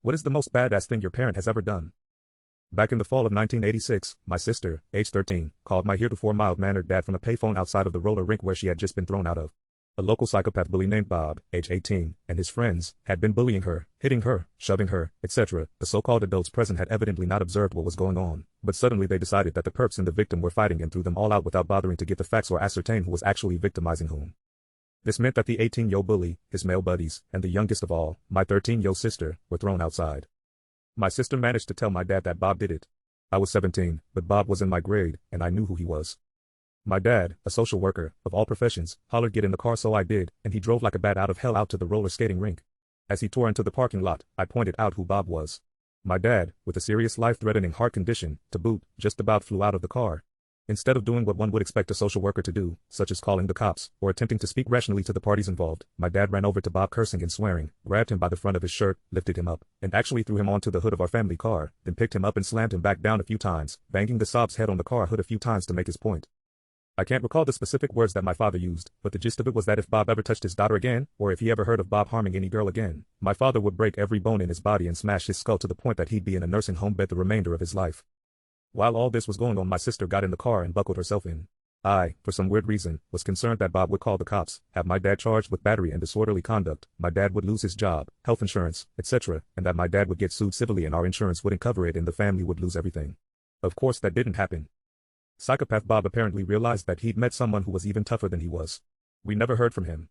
What is the most badass thing your parent has ever done? Back in the fall of 1986, my sister, age 13, called my heretofore mild-mannered dad from a payphone outside of the roller rink where she had just been thrown out of. A local psychopath bully named Bob, age 18, and his friends, had been bullying her, hitting her, shoving her, etc. The so-called adults present had evidently not observed what was going on, but suddenly they decided that the perps and the victim were fighting and threw them all out without bothering to get the facts or ascertain who was actually victimizing whom. This meant that the 18-year-old bully, his male buddies, and the youngest of all, my 13-year-old sister, were thrown outside. My sister managed to tell my dad that Bob did it. I was 17, but Bob was in my grade, and I knew who he was. My dad, a social worker, of all professions, hollered get in the car, so I did, and he drove like a bat out of hell out to the roller skating rink. As he tore into the parking lot, I pointed out who Bob was. My dad, with a serious life-threatening heart condition, to boot, just about flew out of the car. Instead of doing what one would expect a social worker to do, such as calling the cops, or attempting to speak rationally to the parties involved, my dad ran over to Bob cursing and swearing, grabbed him by the front of his shirt, lifted him up, and actually threw him onto the hood of our family car, then picked him up and slammed him back down a few times, banging the sob's head on the car hood a few times to make his point. I can't recall the specific words that my father used, but the gist of it was that if Bob ever touched his daughter again, or if he ever heard of Bob harming any girl again, my father would break every bone in his body and smash his skull to the point that he'd be in a nursing home bed the remainder of his life. While all this was going on, my sister got in the car and buckled herself in. I, for some weird reason, was concerned that Bob would call the cops, have my dad charged with battery and disorderly conduct, my dad would lose his job, health insurance, etc., and that my dad would get sued civilly and our insurance wouldn't cover it and the family would lose everything. Of course that didn't happen. Psychopath Bob apparently realized that he'd met someone who was even tougher than he was. We never heard from him.